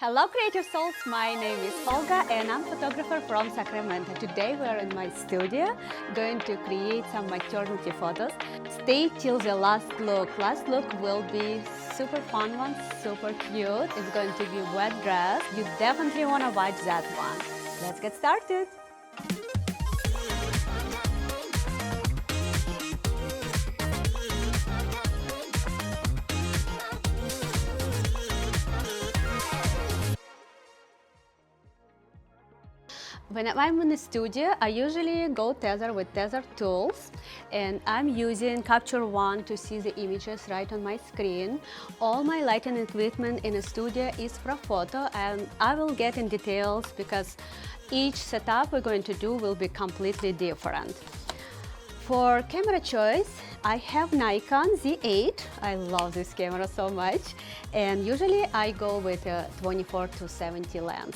Hello creative souls, my name is Olga and I'm a photographer from Sacramento. Today we are in my studio going to create some maternity photos. Stay till the last look. Last look will be super fun one, super cute. It's going to be wet dress. You definitely want to watch that one. Let's get started. When I'm in the studio, I usually go tether with tether tools, and I'm using Capture One to see the images right on my screen. All my lighting equipment in the studio is for photo, and I will get in details because each setup we're going to do will be completely different. For camera choice, I have Nikon Z8. I love this camera so much, and usually I go with a 24-70 lens.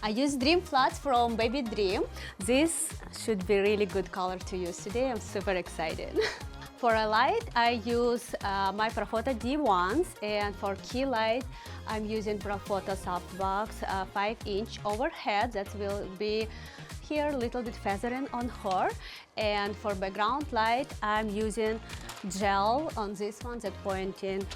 I use Dream Flats from Baby Dream. This should be really good color to use today. I'm super excited. For a light, I use my Profoto D1s, and for key light, I'm using Profoto Softbox 5-inch overhead. That will be here a little bit feathering on her. And for background light, I'm using gel on this one that pointing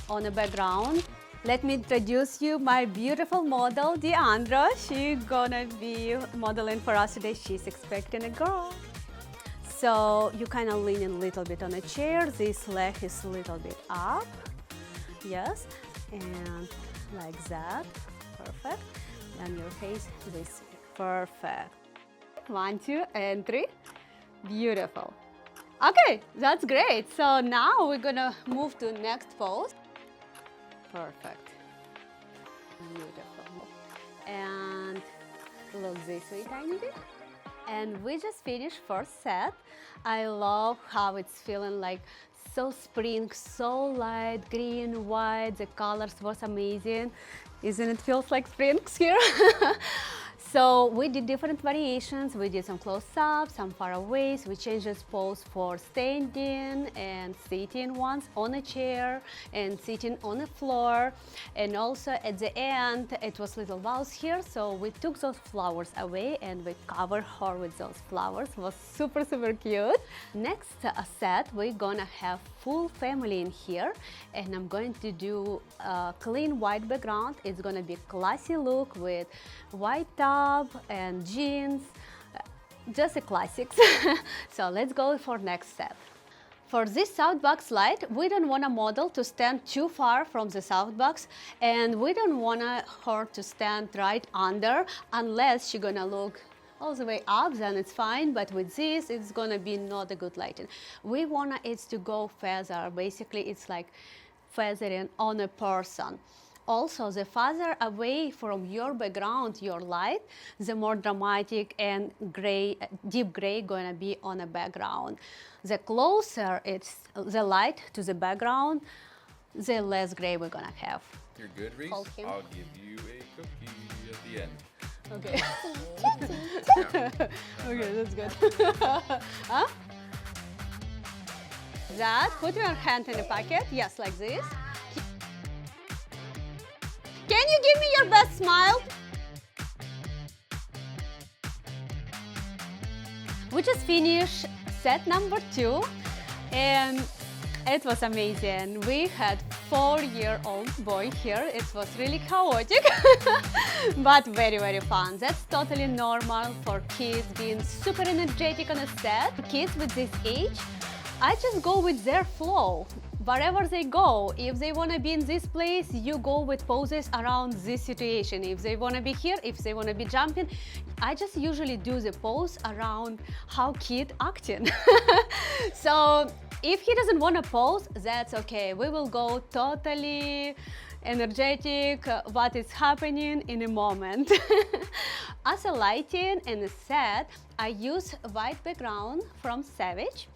on the background. Let me introduce you my beautiful model, Deandra. She's gonna be modeling for us today. She's expecting a girl. So you kind of lean in a little bit on a chair. This leg is a little bit up. Yes, and like that. Perfect. And your face this way. Perfect. 1, 2, and 3. Beautiful. Okay, that's great. So now we're gonna move to next pose. Perfect. Beautiful. And look this way tiny bit. And we just finished first set. I love how it's feeling like so spring, so light, green, white. The colors was amazing. Isn't it feels like springs here? So we did different variations. We did some close-up, some far-aways. We changed this pose for standing and sitting ones on a chair and sitting on the floor. And also at the end, it was little vase here. So we took those flowers away and we covered her with those flowers. It was super, super cute. Next set, we're gonna have full family in here. And I'm going to do a clean white background. It's gonna be classy look with white top and jeans, just the classics. So let's go for next step. For this softbox light, we don't want a model to stand too far from the softbox, and we don't want her to stand right under unless she's gonna look all the way up, then it's fine, but with this, it's gonna be not a good lighting. We want it to go feather. Basically, it's like feathering on a person. Also, the farther away from your background, your light, the more dramatic and gray, deep gray gonna be on a background. The closer it's the light to the background, the less gray we're gonna have. You're good, Reese? I'll give you a cookie at the end. Okay. Okay, that's good. Huh? That, put your hand in the pocket, yes, like this. Can you give me your best smile? We just finished set number 2 and it was amazing. We had 4-year-old boy here. It was really chaotic, but very, very fun. That's totally normal for kids being super energetic on a set. For kids with this age, I just go with their flow. Wherever they go, if they want to be in this place, you go with poses around this situation. If they want to be here, if they want to be jumping, I just usually do the pose around how kid acting. So if he doesn't want to pose, that's okay. We will go totally energetic, what is happening in a moment. As a lighting and a set, I use white background from Savage,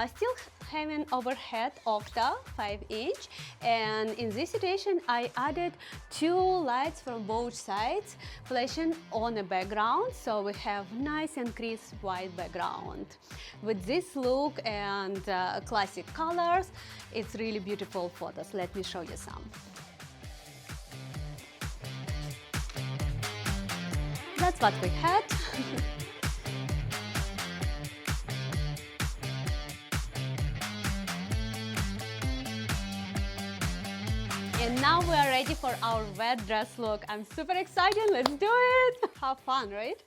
still having overhead Octa 5-inch, and in this situation I added 2 lights from both sides flashing on a background, so we have nice and crisp white background. With this look and classic colors, it's really beautiful photos. Let me show you some. what we had. And now we are ready for our wet dress look. I'm super excited. Let's do it. Have fun, right?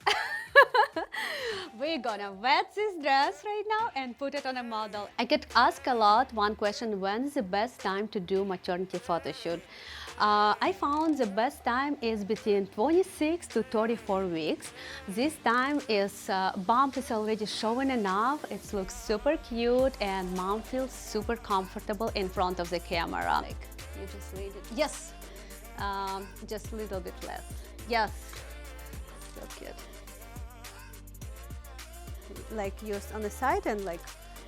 We're gonna wet this dress right now and put it on a model. I get asked a lot one question: when is the best time to do maternity photo shoot? I found the best time is between 26 to 34 weeks. This time is bump is already showing enough. It looks super cute and mom feels super comfortable in front of the camera. Like, you just lead it. Yes, just a little bit less. Yes, so cute. Like use on the side and like,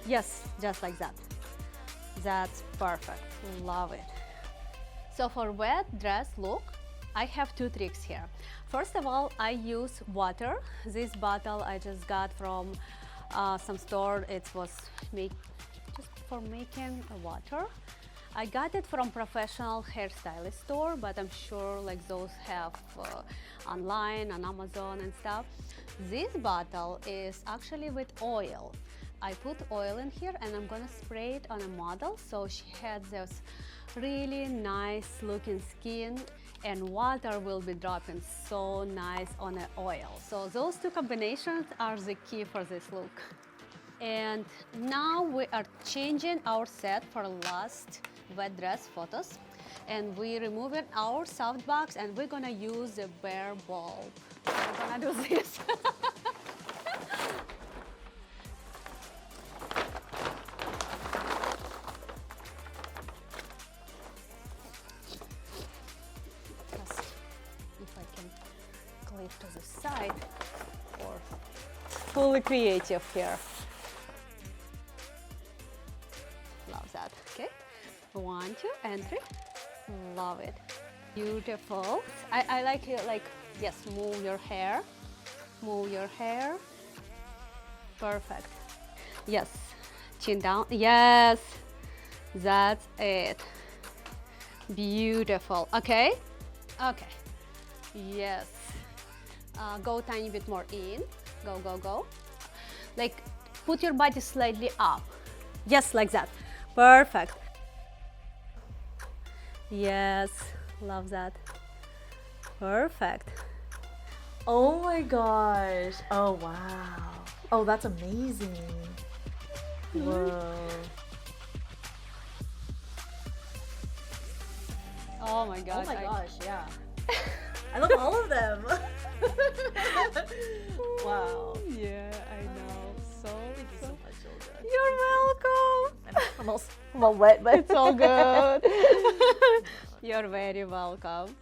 yes, just like that. That's perfect. Love it. So for wet dress look, I have two tricks here. First of all, I use water. This bottle I just got from some store. It was just for making water. I got it from professional hairstylist store, but I'm sure like those have online on Amazon and stuff. This bottle is actually with oil. I put oil in here and I'm gonna spray it on a model so she has this really nice looking skin and water will be dropping so nice on the oil. So those two combinations are the key for this look. And now we are changing our set for last wet dress photos, and we removing our softbox and we're gonna use the bare bulb. We're gonna do this. Just if I can clip to the side or fully creative here. Love that. Okay. 1, 2, and 3. Love it. Beautiful. I like it, like, yes, move your hair. Move your hair. Perfect. Yes. Chin down. Yes. That's it. Beautiful. Okay. Okay. Yes. Go tiny bit more in. Go, go, go. Like, put your body slightly up. Yes, like that. Perfect. Yes, love that. Perfect. Oh my gosh. Oh wow. Oh, that's amazing. Whoa. Oh my gosh. Oh my gosh, yeah. I love all of them. Wow. Yeah, I know. Thank you so much, Olga. You're welcome. I'm all wet, but It's all good. You're very welcome.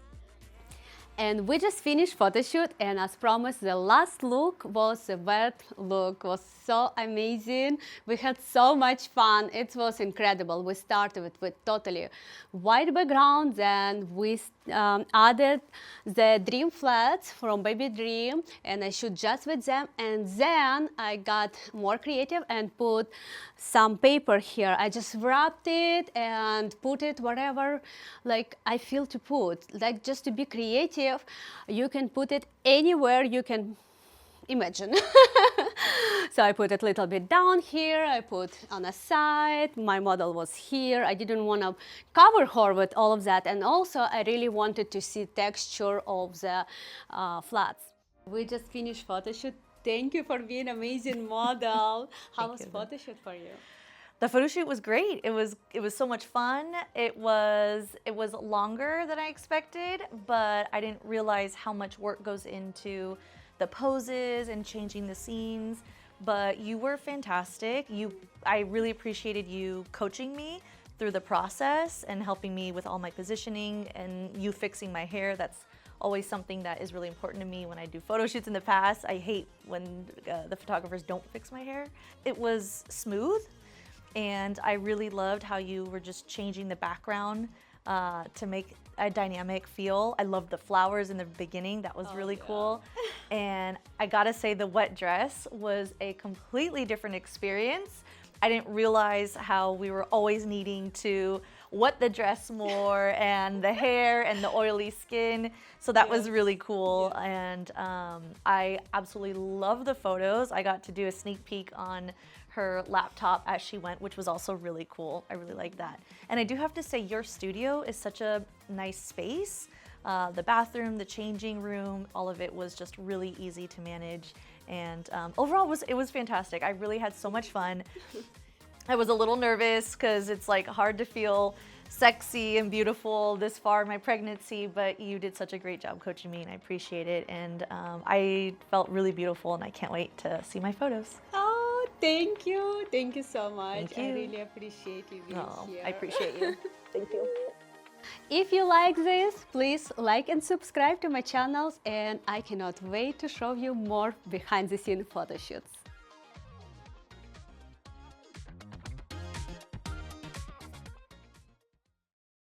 And we just finished photo shoot, and as promised, the last look was the wet look. Was so amazing. We had so much fun. It was incredible. We started with totally white background, then we added the dream flats from Baby Dream, and I shoot just with them. And then I got more creative and put some paper here. I just wrapped it and put it wherever like I feel to put, like just to be creative. You can put it anywhere you can imagine. So I put it a little bit down here, I put on a side, my model was here. I didn't want to cover her with all of that, and also I really wanted to see texture of the flats. We just finished photo shoot. Thank you for being an amazing model. How was photo shoot for you? the photo shoot was great. It was so much fun. It was longer than I expected, but I didn't realize how much work goes into the poses and changing the scenes. But you were fantastic. I really appreciated you coaching me through the process and helping me with all my positioning and you fixing my hair. That's always something that is really important to me when I do photo shoots in the past. I hate when the photographers don't fix my hair. It was smooth, and I really loved how you were just changing the background to make a dynamic feel. I loved the flowers in the beginning. That was really cool. And I gotta say, the wet dress was a completely different experience. I didn't realize how we were always needing to what the dress wore and the hair and the oily skin. So that was really cool. And I absolutely love the photos. I got to do a sneak peek on her laptop as she went, which was also really cool. I really like that. And I do have to say, your studio is such a nice space. The bathroom, the changing room, all of it was just really easy to manage. And overall, it was fantastic. I really had so much fun. I was a little nervous because it's like hard to feel sexy and beautiful this far in my pregnancy, but you did such a great job coaching me and I appreciate it. And I felt really beautiful and I can't wait to see my photos. Oh, thank you. Thank you so much. Thank you. I really appreciate you being here. I appreciate you. Thank you. If you like this, please like and subscribe to my channels, and I cannot wait to show you more behind the scene photo shoots.